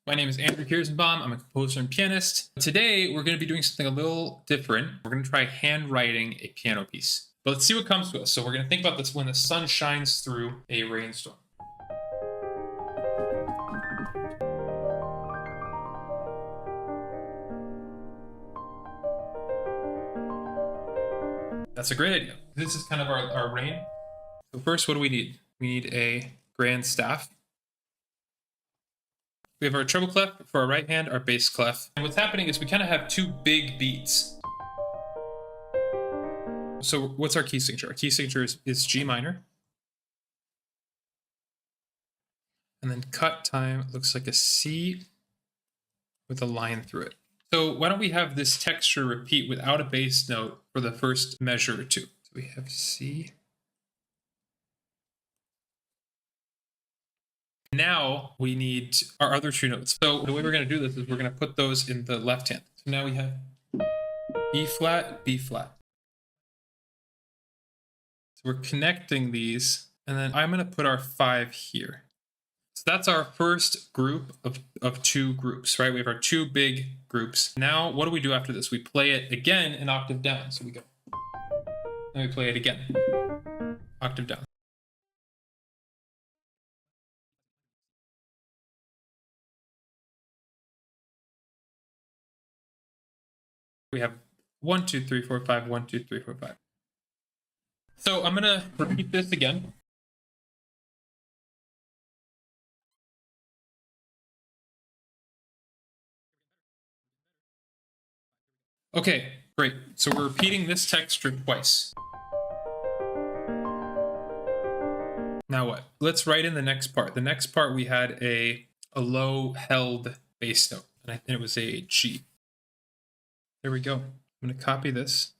My name is Andrew Kierszenbaum. I'm a composer and pianist. Today, we're going to be doing something a little different. We're going to try handwriting a piano piece. But let's see what comes to us. So we're going to think about this when the sun shines through a rainstorm. That's a great idea. This is kind of our rain. So first, what do we need? We need a grand staff. We have our treble clef for our right hand, our bass clef. And what's happening is we kind of have two big beats. So what's our key signature? Our key signature is G minor. And then cut time looks like a C with a line through it. So why don't we have this texture repeat without a bass note for the first measure or two? So we have C. Now we need our other two notes. So the way we're going to do this is we're going to put those in the left hand. So now we have E flat, B flat. So we're connecting these, and then I'm going to put our 5 here. So that's our first group of two groups, right? We have our two big groups. Now, what do we do after this? We play it again an octave down. So we go, and we play it again, octave down. We have 1, 2, 3, 4, 5, 1, 2, 3, 4, 5. So I'm gonna repeat this again. Okay, great. So we're repeating this texture twice. Now what? Let's write in the next part. The next part we had a low held bass note, and it was a G. There we go. I'm gonna copy this.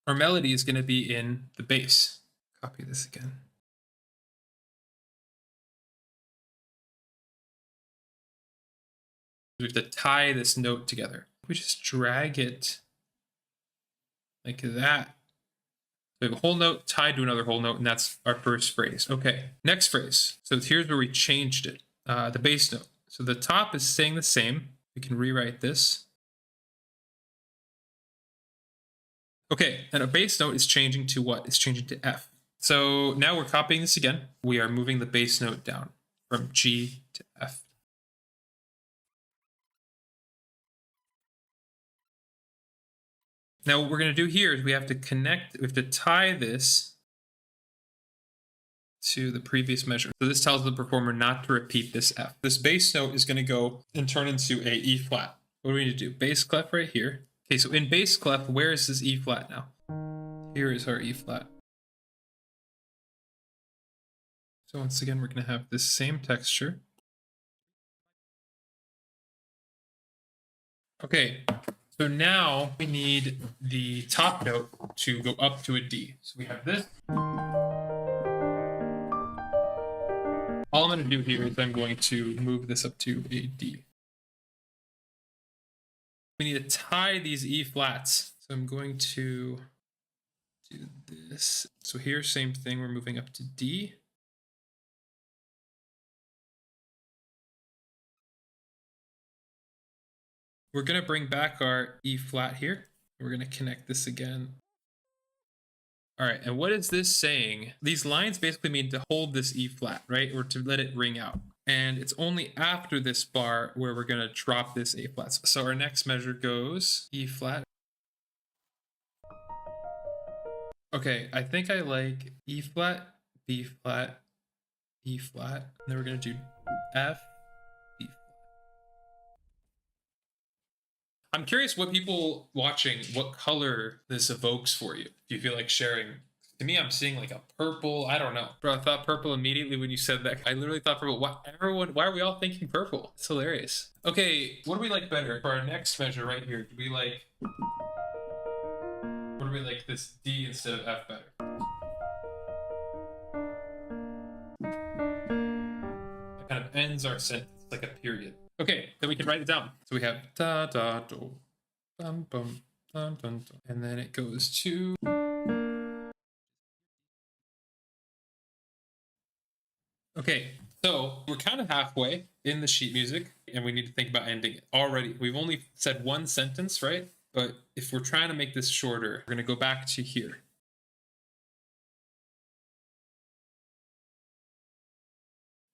Our melody is gonna be in the bass. Copy this again. We have to tie this note together. We just drag it like that. We have a whole note tied to another whole note, and that's our first phrase. Okay, next phrase. So here's where we changed it, the bass note. So the top is staying the same. We can rewrite this. Okay, and a bass note is changing to what? It's changing to F. So now we're copying this again. We are moving the bass note down from G to F. Now what we're going to do here is we have to tie this to the previous measure. So this tells the performer not to repeat this F. This bass note is going to go and turn into a E flat. What do we need to do? Bass clef right here. Okay, so in bass clef, where is this E flat now? Here is our E flat. So once again, we're going to have this same texture. Okay, so now we need the top note to go up to a D. So we have this. All I'm going to do here is I'm going to move this up to a D. We need to tie these E flats. So I'm going to do this. So here, same thing, we're moving up to D. We're going to bring back our E flat here. We're going to connect this again. All right, and what is this saying? These lines basically mean to hold this E flat, right? Or to let it ring out. And it's only after this bar where we're going to drop this A flat. So our next measure goes E flat. Okay, I think I like E flat, B flat, E flat. And then we're going to do F, B flat. I'm curious what people watching, what color this evokes for you. Do you feel like sharing? To me, I'm seeing like a purple. I don't know. Bro, I thought purple immediately when you said that. I literally thought purple. Why are we all thinking purple? It's hilarious. Okay, what do we like better? For our next measure right here, do we like this D instead of F better? That kind of ends our sentence. It's like a period. Okay, then we can write it down. So we have da da do, bum bum dun dun dun, and then it goes to Okay, so we're kind of halfway in the sheet music, and we need to think about ending it already. We've only said one sentence, right? But if we're trying to make this shorter, we're going to go back to here.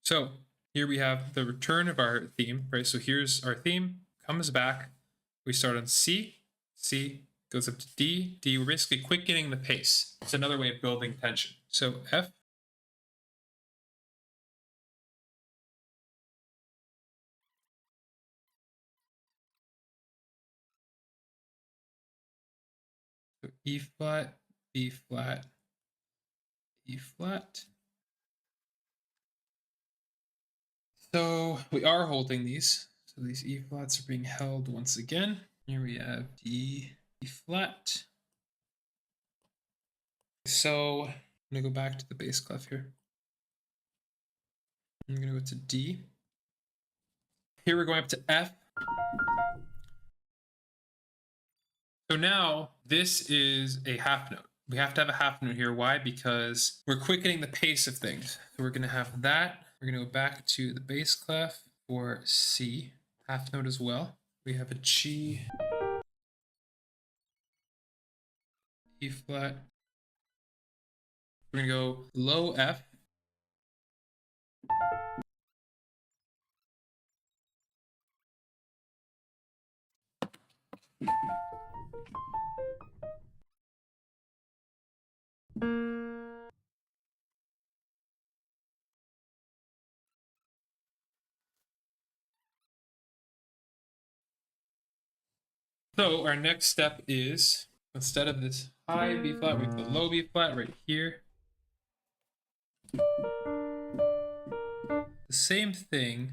So here we have the return of our theme, right? So here's our theme, comes back. We start on C, C goes up to D, D. We're basically quickening the pace. It's another way of building tension. So F, so E flat, B flat, E flat. So we are holding these. So these E flats are being held once again. Here we have D, E flat. So I'm gonna go back to the bass clef here. I'm gonna go to D. Here we're going up to F. So now this is a half note. We have to have a half note here. Why? Because we're quickening the pace of things. So we're gonna have that. We're gonna go back to the bass clef for C, half note as well. We have a G, E flat. We're gonna go low F. So our next step is, instead of this high B flat, we have the low B flat right here. The same thing.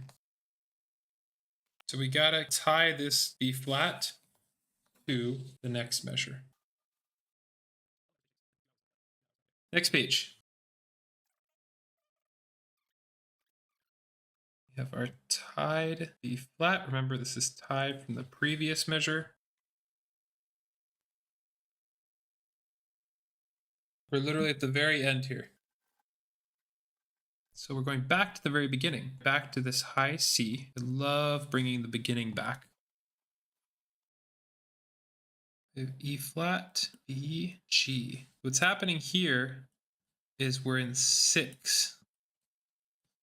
So we gotta tie this B flat to the next measure. Next page. We have our tied B flat. Remember, this is tied from the previous measure. We're literally at the very end here. So we're going back to the very beginning, back to this high C. I love bringing the beginning back. We have E flat, B, G. What's happening here is we're in 6.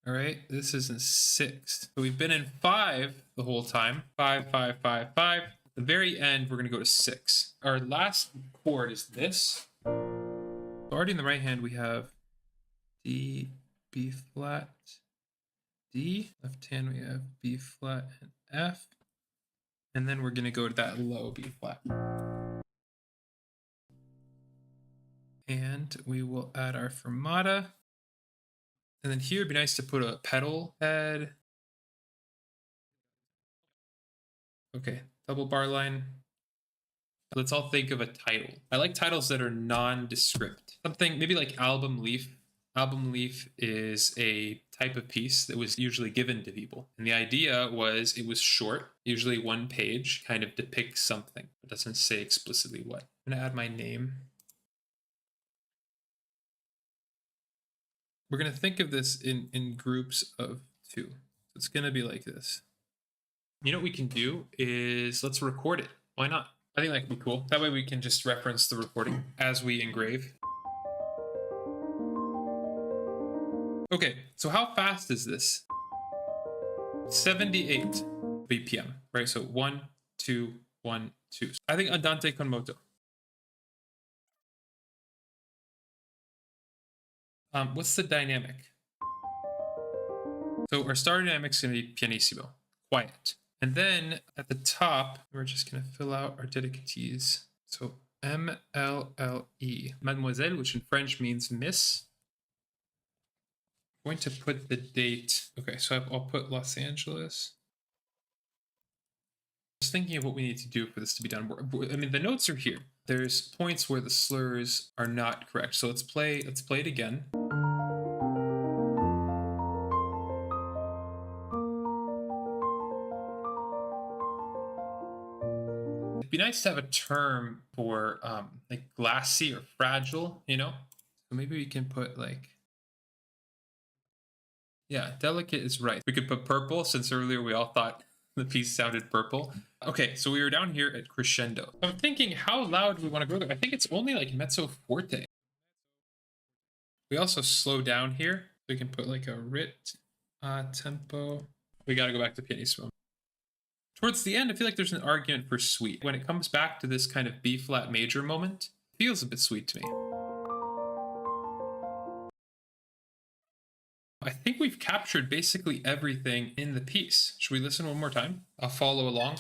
All right, this is in 6. So we've been in 5 the whole time. 5, 5, 5, 5. At the very end, we're going to go to 6. Our last chord is this. Already in the right hand, we have D, B flat, D. Left hand, we have B flat and F. And then we're going to go to that low B flat. And we will add our fermata. And then here it'd be nice to put a pedal head. Okay, double bar line. Let's all think of a title. I like titles that are nondescript. Something maybe like album leaf. Album leaf is a type of piece that was usually given to people. And the idea was it was short, usually one page, kind of depicts something. It doesn't say explicitly what. I'm gonna add my name. We're gonna think of this in groups of 2. It's gonna be like this. You know what we can do is let's record it. Why not? I think that could be cool. That way we can just reference the recording as we engrave. Okay, so how fast is this? 78 BPM, right? So 1, 2, 1, 2. I think andante con moto. What's the dynamic? So our start dynamic is going to be pianissimo, quiet. And then at the top, we're just going to fill out our dedicatees. So MLLE, mademoiselle, which in French means miss. I'm going to put the date. Okay, so I'll put Los Angeles. Just thinking of what we need to do for this to be done. I mean, the notes are here. There's points where the slurs are not correct. So let's play it again. It'd be nice to have a term for like glassy or fragile, you know? So maybe we can put like Yeah, delicate is right. We could put purple since earlier we all thought the piece sounded purple. Okay, so we were down here at crescendo. I'm thinking, how loud do we want to go there? I think it's only like mezzo forte. We also slow down here. We can put like a rit tempo. We got to go back to pianissimo. Towards the end, I feel like there's an argument for sweet. When it comes back to this kind of B flat major moment, it feels a bit sweet to me. I think we've captured basically everything in the piece. Should we listen one more time? I'll follow along.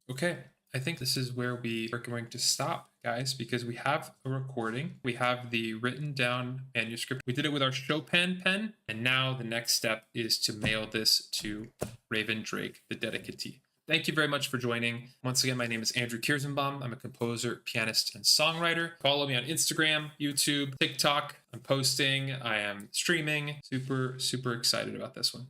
Okay, I think this is where we are going to stop, guys, because we have a recording. We have the written down manuscript. We did it with our Chopin pen, and now the next step is to mail this to Raven Drake, the dedicatee. Thank you very much for joining. Once again, my name is Andrew Kierszenbaum. I'm a composer, pianist, and songwriter. Follow me on Instagram, YouTube, TikTok. I'm posting, I am streaming. Super, super excited about this one.